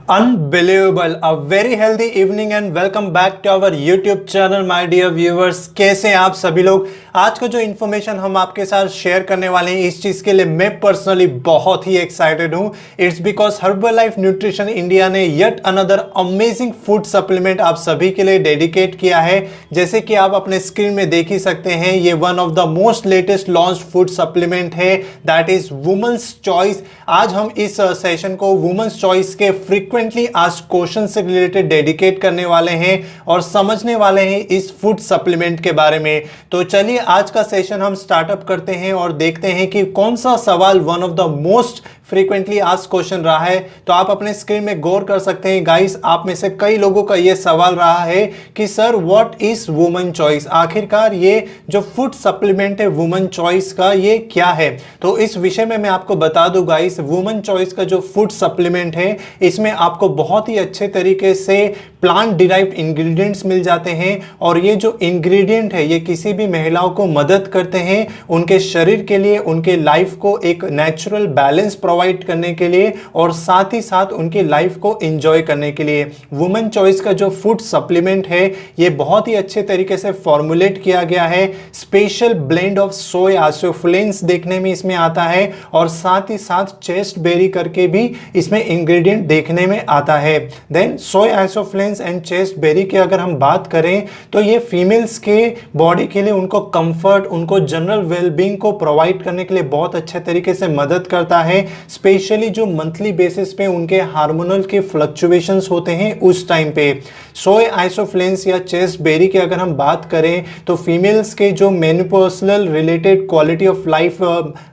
Unbelievable a very healthy evening and welcome back to our YouTube channel my dear viewers. कैसे हैं आप सभी लोग। आज का जो इन्फॉर्मेशन हम आपके साथ शेयर करने वाले हैं इस चीज के लिए मैं पर्सनली बहुत ही एक्साइटेड हूं। It's because Herbalife nutrition India ने yet another amazing food supplement आप सभी के लिए डेडिकेट किया है। जैसे कि आप अपने स्क्रीन में देख ही सकते हैं, ये one of the most latest launch food supplement है, दैट इज वुमेन्स चॉइस। आज हम इस सेशन को वुमेन्स चॉइस के फ्रीक्वेंटली आस्क्ड क्वेश्चन से रिलेटेड डेडिकेट करने वाले हैं और समझने वाले हैं इस फूड सप्लीमेंट के बारे में। तो चलिए आज का सेशन हम स्टार्टअप करते हैं और देखते हैं कि कौन सा सवाल one of the most frequently asked question रहा है। तो आप अपने स्क्रीन में गौर कर सकते हैं गाइस, आप में से कई लोगों का यह सवाल रहा है कि sir what is women choice, आखिरकार ये जो फूड सप्लीमेंट है वुमेन चॉइस का ये क्या है। तो इस विषय में मैं आपको बता दूं गाइस, वुमेन चॉइस का जो फूड सप्लीमेंट है इसमें आपको बहुत ही अच्छे तरीके से प्लांट डिराइव्ड इंग्रेडिएंट्स मिल जाते हैं और ये जो इंग्रेडिएंट है ये किसी भी महिलाओं को मदद करते हैं उनके शरीर के लिए, उनके लाइफ को एक नेचुरल बैलेंस प्रोवाइड करने के लिए और साथ ही साथ उनकी लाइफ को एंजॉय करने के लिए। वुमेन चॉइस का जो फूड सप्लीमेंट है ये बहुत ही अच्छे तरीके से फॉर्मुलेट किया गया है। स्पेशल ब्लेंड ऑफ सोय आइसोफ्लेन्स देखने में इसमें आता है और साथ ही साथ चेस्ट बेरी करके भी इसमें इंग्रेडिएंट देखने में आता है। Then soy isoflavones and chaste berry की अगर हम बात करें तो ये फीमेल्स के बॉडी के लिए उनको कंफर्ट, उनको जनरल वेलबींग को प्रोवाइड करने के लिए बहुत अच्छे तरीके से मदद करता है। स्पेशली जो मंथली बेसिस पे उनके हार्मोनल के फ्लक्चुएशंस होते हैं उस टाइम पे सोय आइसोफ्लेन्स या चेस्ट बेरी की अगर हम बात करें तो फीमेल्स के जो menopausal related quality of life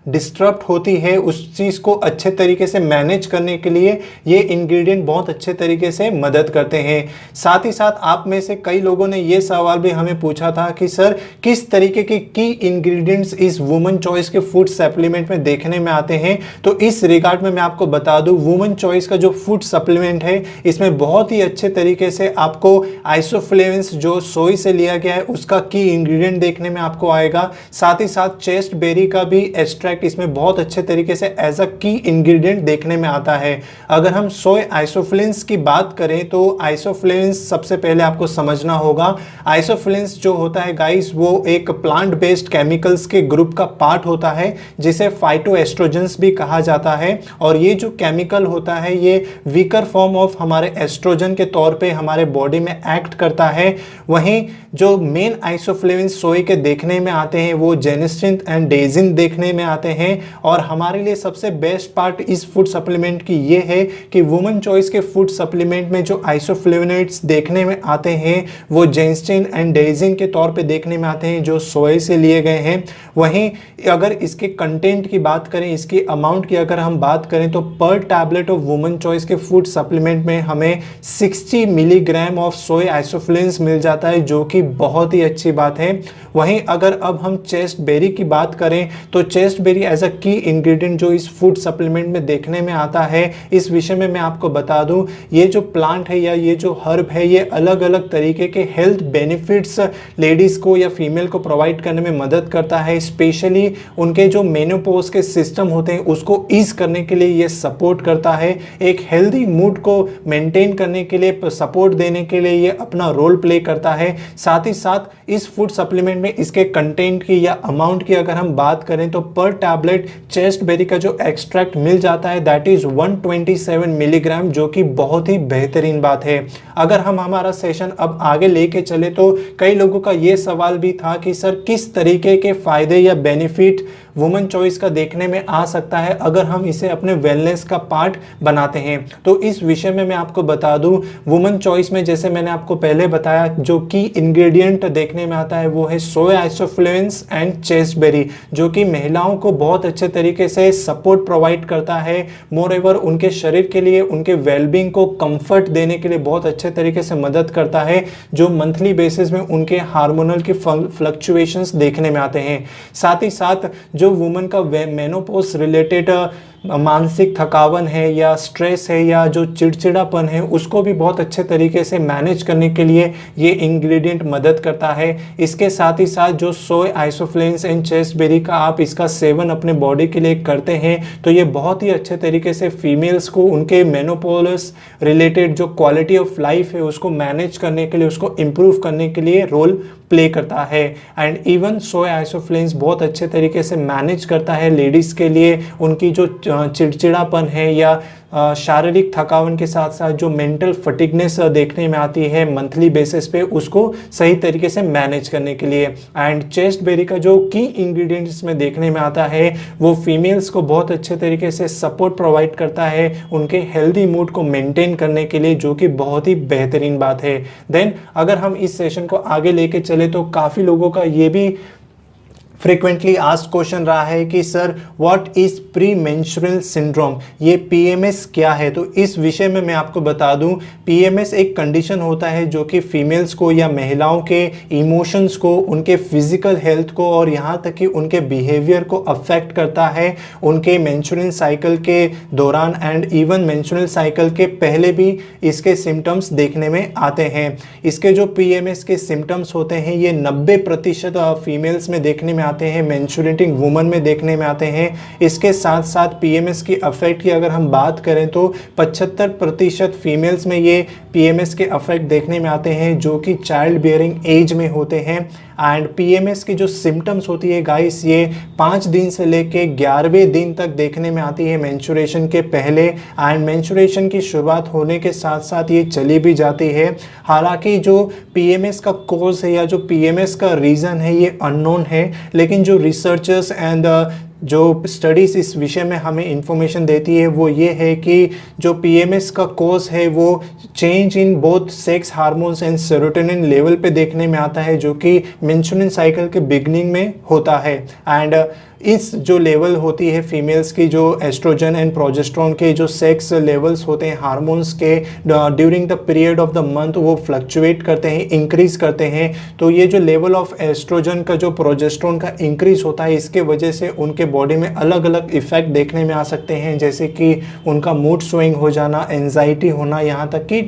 disturb होती है उस चीज को अच्छे तरीके से मैनेज करने के लिए ये इंग्रेडिएंट बहुत अच्छे तरीके से मदद करते हैं। साथ ही साथ आप में से कई लोगों ने ये सवाल भी हमें पूछा था कि सर किस तरीके के की इंग्रेडिएंट्स इस वुमेन चॉइस के फूड सप्लीमेंट में देखने में आते हैं। तो इस रिगार्ड में मैं आपको बता दूं, वुमेन चॉइस का जो फूड सप्लीमेंट है इसमें बहुत ही अच्छे तरीके से आपको आइसोफ्लेविन्स जो सोई से लिया गया है उसका की इंग्रेडिएंट देखने में आपको आएगा। साथ ही साथ चेस्ट बेरी का भी एक्सट्रैक्ट इसमें बहुत अच्छे तरीके से एज अ की इंग्रेडिएंट देखने में आता है। अगर हम सोय आइसोफ्लेविन्स की बात करें तो आइसोफ्लेविन्स सबसे पहले आपको समझना होगा, आइसोफ्लेविन्स जो होता है गाइस वो एक प्लांट बेस्ड केमिकल्स के ग्रुप का पार्ट होता है जिसे फाइटोएस्ट्रोजेंस भी कहा जाता है और ये जो केमिकल होता है ये वीकर फॉर्म ऑफ हमारे एस्ट्रोजन के तौर पे हमारे बॉडी में एक्ट करता है। वहीं जो मेन आइसोफ्लेविन्स सोए के देखने में आते हैं वो जेनेस्टिन एंड डेजिन देखने में आते हैं और हमारे लिए सबसे बेस्ट पार्ट इस फूड सप्लीमेंट की ये है कि वुमेन चॉइस के फूड सप्लीमेंट में जो आइसोफ्लेविनोइड्स देखने में आते हैं वो जेनेस्टिन एंड डेजिन के तौर पे देखने में आते हैं जो सोए से लिए गए हैं। वहीं अगर इसके कंटेंट की बात करें, इसकी अमाउंट की अगर हम बात करें तो पर टैबलेट ऑफ वुमेन चॉइस के फूड सप्लीमेंट में हमें 60 मिलीग्राम ऑफ सोय आइसोफ्लेविन्स मिल जाता है जो कि बहुत ही अच्छी बात है। वहीं अगर अब हम चेस्ट बेरी की बात करें तो चेस्ट बेरी एज अ की इंग्रेडिएंट जो इस फूड सप्लीमेंट में देखने में आता है, इस विषय में मैं आपको बता दूं, ये जो प्लांट है या ये जो हर्ब है ये अलग अलग तरीके के हेल्थ बेनिफिट्स लेडीज को या फीमेल को प्रोवाइड करने में मदद करता है। स्पेशली उनके जो मेनोपॉज के सिस्टम होते हैं उसको ईज करने के लिए ये सपोर्ट करता है, एक हेल्दी मूड को मेंटेन करने के लिए सपोर्ट देने के लिए ये अपना रोल प्ले करता है। साथ ही साथ इस फूड सप्लीमेंट में इसके कंटेंट की या अमाउंट की अगर हम बात करें तो पर टैबलेट चेस्ट बेरी का जो एक्सट्रैक्ट मिल जाता है दैट इज 127 मिलीग्राम जो कि बहुत ही बेहतरीन बात है। अगर हम हमारा सेशन अब आगे लेके चले तो कई लोगों का ये सवाल भी था कि सर किस तरीके के फायदे या बेनिफिट वुमेन चॉइस का देखने में आ सकता है अगर हम इसे अपने वेलनेस का पार्ट बनाते हैं। तो इस विषय में मैं आपको बता दूं, वुमेन चॉइस में जैसे मैंने आपको पहले बताया जो की इंग्रेडिएंट देखने में आता है वो है सोय आइसोफ्लेविन्स एंड चेस्ट बेरी जो कि महिलाओं को बहुत अच्छे तरीके से सपोर्ट प्रोवाइड करता है। मोर एवर उनके शरीर के लिए, उनके वेलबींग को कंफर्ट देने के लिए बहुत अच्छे तरीके से मदद करता है जो मंथली बेसिस में उनके हार्मोनल के फ्लक्चुएशंस देखने में आते हैं। साथ ही साथ जो वुमेन का मेनोपॉज रिलेटेड मानसिक थकावन है या स्ट्रेस है या जो चिड़चिड़ापन है उसको भी बहुत अच्छे तरीके से मैनेज करने के लिए ये इंग्रेडिएंट मदद करता है। इसके साथ ही साथ जो सोय आइसोफ्लेविन्स एंड चेस्टबेरी का आप इसका सेवन अपने बॉडी के लिए करते हैं तो ये बहुत ही अच्छे तरीके से फीमेल्स को उनके मेनोपॉज रिलेटेड जो क्वालिटी ऑफ लाइफ है उसको मैनेज करने के लिए, उसको इम्प्रूव करने के लिए रोल प्ले करता है। एंड इवन सोय आइसोफ्लेविन्स बहुत अच्छे तरीके से मैनेज करता है लेडीज़ के लिए उनकी जो चिड़चिड़ापन है या शारीरिक थकावन के साथ साथ जो मेंटल फटिगनेस देखने में आती है मंथली बेसिस पे, उसको सही तरीके से मैनेज करने के लिए। एंड चेस्टबेरी का जो की इंग्रेडिएंट्स में देखने में आता है वो फीमेल्स को बहुत अच्छे तरीके से सपोर्ट प्रोवाइड करता है उनके हेल्दी मूड को मेंटेन करने के लिए, जो कि बहुत ही बेहतरीन बात है। देन अगर हम इस सेशन को आगे लेके चले तो काफ़ी लोगों का ये भी फ्रीक्वेंटली आस्क्ड क्वेश्चन रहा है कि sir what is pre menstrual syndrome, ये पीएमएस क्या है। तो इस विषय में मैं आपको बता दूं, पीएमएस एक कंडीशन होता है जो कि फीमेल्स को या महिलाओं के इमोशंस को, उनके फिजिकल हेल्थ को और यहाँ तक कि उनके बिहेवियर को अफेक्ट करता है उनके मेंस्ट्रुअल साइकिल के दौरान एंड इवन मेंस्ट्रुअल साइकिल के पहले भी इसके सिम्टम्स देखने में आते हैं। इसके जो पीएमएस के सिम्टम्स होते हैं ये 90% फीमेल्स में देखने में आते हैं, मेंस्ट्रुएटिंग वुमन में देखने में आते हैं। इसके साथ साथ पीएमएस की अफेक्ट की अगर हम बात करें तो 75% फीमेल्स में ये पीएमएस के अफेक्ट देखने में आते हैं जो कि चाइल्ड बियरिंग एज में होते हैं। एंड पीएमएस की जो सिम्टम्स होती है गाइस, ये 5 दिन से लेके 11वें दिन तक देखने में आती है मेंस्ट्रुएशन के पहले, एंड मेंस्ट्रुएशन की शुरुआत होने के साथ साथ ये चली भी जाती है। हालांकि जो पीएमएस का कॉज है या जो पीएमएस का रीज़न है ये अननोन है, लेकिन जो रिसर्चर्स एंड जो स्टडीज़ इस विषय में हमें इंफॉर्मेशन देती है वो ये है कि जो पीएमएस का कॉज है वो change in both sex hormones and serotonin level पे देखने में आता है जो कि मेंस्ट्रुअल साइकिल के बिगनिंग में होता है। एंड इस जो लेवल होती है फीमेल्स की, जो एस्ट्रोजन एंड प्रोजेस्टेरोन के जो सेक्स लेवल्स होते हैं हार्मोन्स के, during the period of the month वो फ्लक्चुएट करते हैं, इंक्रीज करते हैं। तो ये जो लेवल ऑफ एस्ट्रोजन का, जो प्रोजेस्टेरोन का इंक्रीज होता है, इसके वजह से उनके बॉडी में अलग अलग इफेक्ट देखने में आ सकते हैं, जैसे कि उनका मूड स्विंग हो जाना, एंजाइटी होना, यहाँ तक कि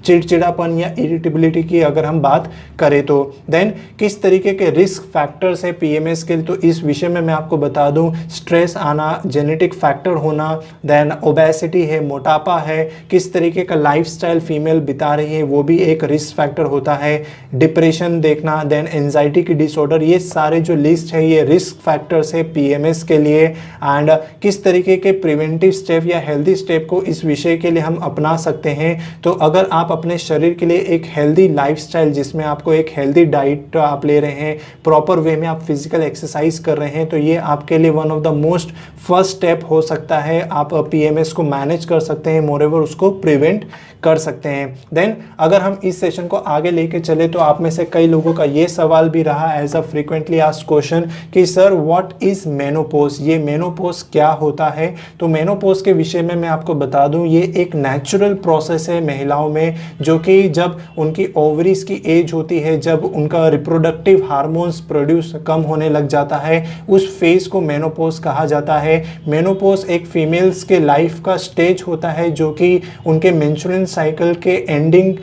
चिड़चिड़ापन या इरिटेबिलिटी की अगर हम बात करें तो। देन किस तरीके के रिस्क फैक्टर्स है पीएमएस के लिए, तो इस विषय में मैं आपको बता दूं, स्ट्रेस आना, जेनेटिक फैक्टर होना, देन ओबेसिटी है, मोटापा है, किस तरीके का लाइफस्टाइल फीमेल बिता रही है वो भी एक रिस्क फैक्टर होता है, डिप्रेशन देखना, देन एंजाइटी की डिसऑर्डर, ये सारे जो लिस्ट है ये रिस्क फैक्टर्स है पीएमएस के लिए। एंड किस तरीके के प्रिवेंटिव स्टेप या हेल्दी स्टेप को इस विषय के लिए हम अपना सकते हैं। तो अगर आप अपने शरीर के लिए एक हेल्दी लाइफस्टाइल, जिसमें आपको एक हेल्दी डाइट आप ले रहे हैं, प्रॉपर वे में आप फिजिकल एक्सरसाइज कर रहे हैं, तो ये आपके लिए one of the most first step हो सकता है। आप पीएमएस को मैनेज कर सकते हैं, मोरेओवर उसको प्रिवेंट कर सकते हैं। देन अगर हम इस सेशन को आगे लेके चले तो आप में से कई लोगों का ये सवाल भी रहा as a frequently asked question कि सर व्हाट इज मेनोपॉज, ये मेनोपॉज क्या होता है। तो मेनोपॉज के विषय में मैं आपको बता दूं, ये एक नेचुरल प्रोसेस है महिलाओं में, जो कि जब उनकी ओवरीज की एज होती है, जब उनका रिप्रोडक्टिव हार्मोन्स प्रोड्यूस कम होने लग जाता है, उस फेज को मेनोपॉज कहा जाता है। मेनोपॉज एक फीमेल्स के लाइफ का स्टेज होता है जो कि उनके मेंस्ट्रुअल साइकिल के एंडिंग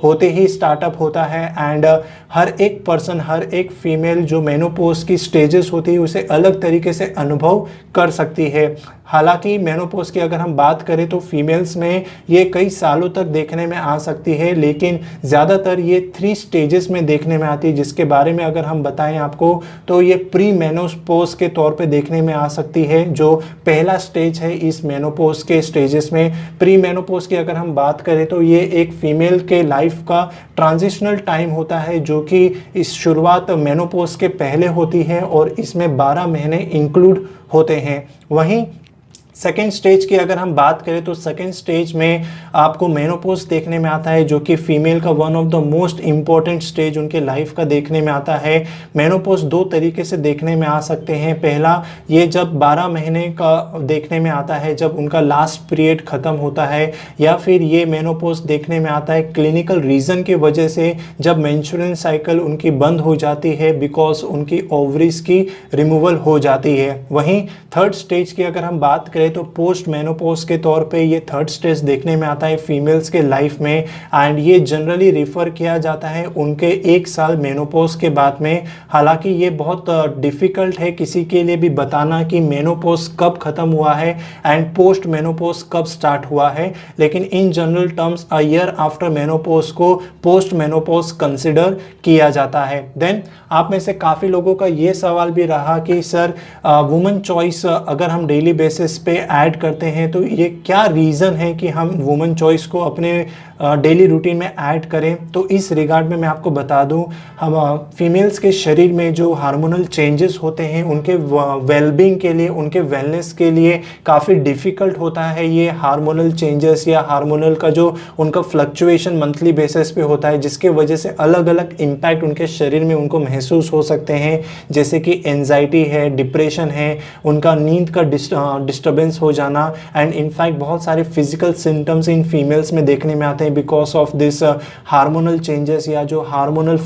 होते ही स्टार्टअप होता है। एंड हर एक पर्सन, हर एक फीमेल जो मेनोपॉज की स्टेजेस होती है उसे अलग तरीके से अनुभव कर सकती है। हालांकि मेनोपॉज की अगर हम बात करें तो फीमेल्स में ये कई सालों तक देखने में आ सकती है, लेकिन ज़्यादातर ये 3 स्टेजेस में देखने में आती है, जिसके बारे में अगर हम बताएं आपको तो ये प्री मेनोपॉज के तौर पे देखने में आ सकती है, जो पहला स्टेज है इस मेनोपॉज के स्टेजेस में। प्री मेनोपॉज की अगर हम बात करें तो ये एक फीमेल के लाइफ का ट्रांजिशनल टाइम होता है, जो कि इस शुरुआत मेनोपॉज के पहले होती है और इसमें 12 महीने इंक्लूड होते हैं। वहीं सेकेंड स्टेज की अगर हम बात करें तो सेकेंड स्टेज में आपको मेनोपॉज देखने में आता है, जो कि फीमेल का one of the most important stage उनके लाइफ का देखने में आता है। मेनोपॉज 2 तरीके से देखने में आ सकते हैं। पहला, ये जब 12 महीने का देखने में आता है, जब उनका लास्ट पीरियड ख़त्म होता है, या फिर ये मेनोपॉज देखने में आता है क्लिनिकल रीज़न की वजह से, जब मेंस्ट्रुअल साइकिल उनकी बंद हो जाती है बिकॉज उनकी ओवरीज की रिमूवल हो जाती है। वहीं थर्ड स्टेज की अगर हम बात करें तो पोस्ट मेनोपॉज के तौर पे ये थर्ड स्टेज देखने में आता है फीमेल्स के लाइफ में, एंड ये जनरली रिफ़र किया जाता है उनके 1 साल मेनोपॉज के बाद में। हालांकि ये बहुत डिफ़िकल्ट है किसी के लिए भी बताना कि मेनोपॉज कब ख़त्म हुआ है एंड पोस्ट मेनोपॉज कब स्टार्ट हुआ है, लेकिन in general terms a year after menopause को पोस्ट मेनोपॉज कंसिडर किया जाता है। देन आप में से काफ़ी लोगों का ये सवाल भी रहा कि सर वुमेन चॉइस अगर हम डेली बेसिस पे ऐड करते हैं तो ये क्या रीज़न है कि हम वुमेन चॉइस को अपने डेली रूटीन में ऐड करें। तो इस रिगार्ड में मैं आपको बता दूं, हम फीमेल्स के शरीर में जो हार्मोनल चेंजेस होते हैं उनके वेलबींग के लिए, उनके वेलनेस के लिए काफ़ी डिफ़िकल्ट होता है ये हार्मोनल चेंजेस या हार्मोनल का जो उनका फ्लक्चुएशन मंथली बेसिस पे होता है, जिसके वजह से अलग अलग इम्पैक्ट उनके शरीर में उनको महसूस हो सकते हैं, जैसे कि एंजाइटी है, डिप्रेशन है, उनका नींद का डिस्टर्बेंस हो जाना, एंड इनफैक्ट बहुत सारे फिजिकल सिम्टम्स इन फीमेल्स में देखने में आते हैं because of this hormonal changes या जो हार्मोनल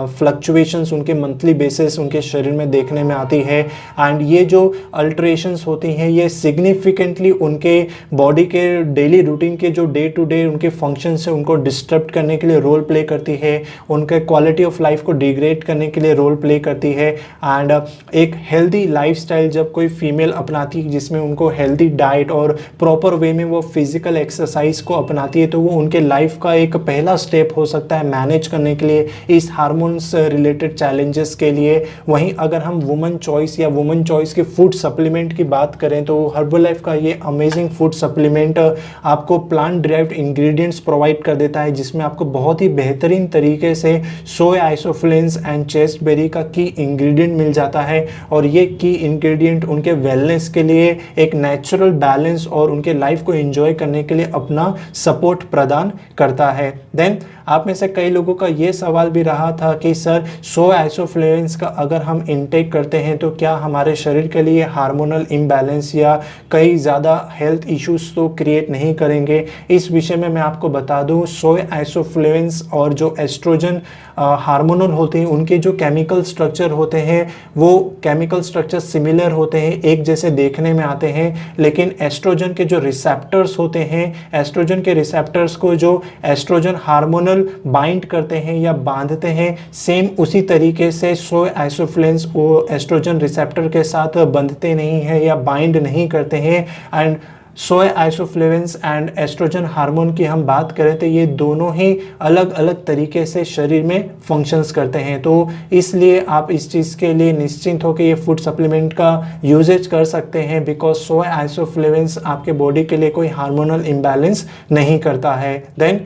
फ्लक्चुएशंस उनके मंथली बेसिस उनके शरीर में देखने में आती है। एंड ये जो अल्टरेशंस होती हैं ये सिग्निफिकेंटली उनके बॉडी के डेली रूटीन के जो डे टू डे उनके फंक्शंस है उनको डिस्टर्ब करने के लिए रोल प्ले करती है, उनके क्वालिटी ऑफ लाइफ को डिग्रेड करने के लिए रोल प्ले करती है। एंड एक हेल्दी लाइफस्टाइल जब कोई फीमेल अपनाती है जिसमें उनको हेल्दी डाइट और प्रॉपर वे में वो फिजिकल एक्सरसाइज को अपनाती है, तो वो उनके लाइफ का एक पहला स्टेप हो सकता है मैनेज करने के लिए इस हार्मोन्स रिलेटेड चैलेंजेस के लिए। वहीं अगर हम वुमेन चॉइस या वुमेन चॉइस के फूड सप्लीमेंट की बात करें तो हर्बलाइफ का ये अमेजिंग फूड सप्लीमेंट आपको प्लांट ड्राइव्ड इंग्रेडिएंट्स प्रोवाइड कर देता है, जिसमें आपको बहुत ही बेहतरीन तरीके से सोय आइसोफ्लेविन्स एंड चेस्टबेरी का की इंग्रेडिएंट मिल जाता है। और ये की इंग्रेडिएंट उनके वेलनेस के लिए एक नेचुरल बैलेंस और उनके लाइफ को एंजॉय करने के लिए अपना सपोर्ट प्रदान करता है। देन आप में से कई लोगों का ये सवाल भी रहा था कि सर सोय आइसोफ्लेविन्स का अगर हम इनटेक करते हैं तो क्या हमारे शरीर के लिए हार्मोनल इम्बैलेंस या कई ज़्यादा हेल्थ इश्यूज तो क्रिएट नहीं करेंगे। इस विषय में मैं आपको बता दूं, सोय आइसोफ्लेविन्स और जो एस्ट्रोजन हार्मोनल होते हैं उनके जो केमिकल स्ट्रक्चर होते हैं वो केमिकल स्ट्रक्चर सिमिलर होते हैं, एक जैसे देखने में आते हैं, लेकिन एस्ट्रोजन के जो रिसेप्टर्स होते हैं, एस्ट्रोजन के रिसेप्टर्स को जो एस्ट्रोजन हार्मोनल बाइंड करते हैं या बांधते हैं, सेम उसी तरीके से सोय आइसोफ्लेविन्स वो एस्ट्रोजन रिसेप्टर के साथ बंधते नहीं हैं या बाइंड नहीं करते हैं। And soy isoflavones and estrogen hormone की हम बात करें तो ये दोनों ही अलग अलग तरीके से शरीर में फंक्शंस करते हैं, तो इसलिए आप इस चीज़ के लिए निश्चिंत हो कि ये फूड सप्लीमेंट का यूजेज कर सकते हैं बिकॉज सोय आइसोफ्लेविन्स आपके बॉडी के लिए कोई हार्मोनल इम्बैलेंस नहीं करता है। देन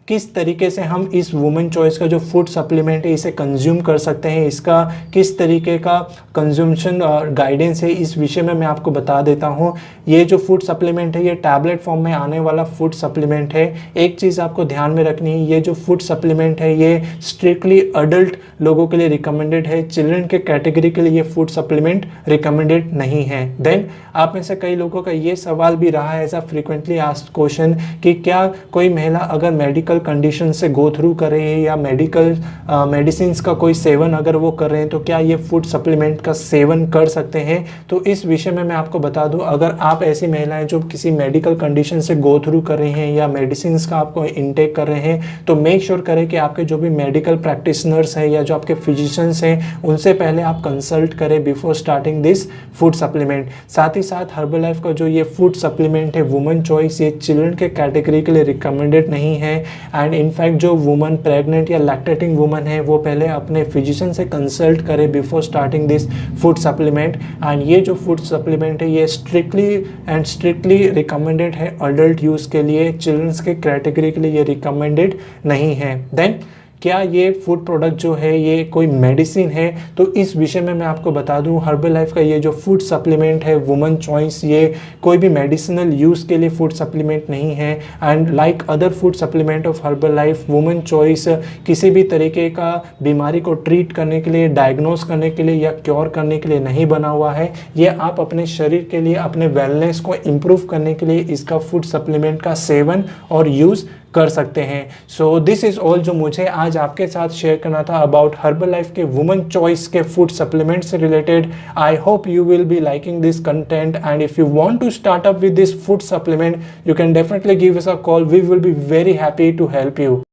किस तरीके से हम इस वुमेन चॉइस का जो फूड सप्लीमेंट है इसे कंज्यूम कर सकते हैं, इसका किस तरीके का कंज्यूमशन गाइडेंस है, इस विषय में मैं आपको बता देता हूँ। ये जो फूड सप्लीमेंट है ये टैबलेट फॉर्म में आने वाला फूड सप्लीमेंट है। एक चीज़ आपको ध्यान में रखनी है, ये जो फूड सप्लीमेंट है ये स्ट्रिक्टली अडल्ट लोगों के लिए रिकमेंडेड है, चिल्ड्रन के कैटेगरी के लिए ये फूड सप्लीमेंट रिकमेंडेड नहीं है। देन आप में से कई लोगों का ये सवाल भी रहा है as a frequently asked question कि क्या कोई महिला अगर मेडिकल कंडीशन से गो थ्रू कर रहे हैं या मेडिकल मेडिसिन का कोई सेवन अगर वो कर रहे हैं तो क्या ये फूड सप्लीमेंट का सेवन कर सकते हैं। तो इस विषय में मैं आपको बता दूं, अगर आप ऐसी महिलाएं जो किसी मेडिकल कंडीशन से गो थ्रू कर रहे हैं या मेडिसिन का आपको इनटेक कर रहे हैं तो मेक श्योर करें कि आपके जो भी मेडिकल प्रैक्टिशनर्स हैं या जो आपके फिजिशियंस हैं उनसे पहले आप कंसल्ट करें before starting this food supplement. साथ ही साथ हर्बलाइफ का जो ये फूड सप्लीमेंट है वुमेन चॉइस ये चिल्ड्रन के कैटेगरी के लिए रिकमेंडेड नहीं है। एंड इनफैक्ट जो वुमन प्रेग्नेंट या लैक्टेटिंग वुमन है वो पहले अपने फिजिशियन से कंसल्ट करे before starting this food supplement. And ये जो फूड सप्लीमेंट है ये स्ट्रिक्टली रिकमेंडेड है अडल्ट यूज़ के लिए, चिल्ड्रंस के कैटेगरी के लिए ये रिकमेंडेड नहीं है। देन क्या ये फूड प्रोडक्ट जो है ये कोई मेडिसिन है, तो इस विषय में मैं आपको बता दूं हर्बलाइफ का ये जो फूड सप्लीमेंट है वुमेन चॉइस ये कोई भी मेडिसिनल यूज़ के लिए फूड सप्लीमेंट नहीं है। And like other food supplement of Herbalife women choice किसी भी तरीके का बीमारी को ट्रीट करने के लिए, डायग्नोस करने के लिए या क्योर करने के लिए नहीं बना हुआ है। ये आप अपने शरीर के लिए, अपने वेलनेस को इम्प्रूव करने के लिए इसका फूड सप्लीमेंट का सेवन और यूज़ कर सकते हैं। सो दिस इज़ ऑल जो मुझे आज आपके साथ शेयर करना था अबाउट हर्बल लाइफ के वुमेन चॉइस के फूड सप्लीमेंट से related. I hope you will be liking this content and if you want to start up with this food supplement, you can definitely give us a call. We will be very happy to help you.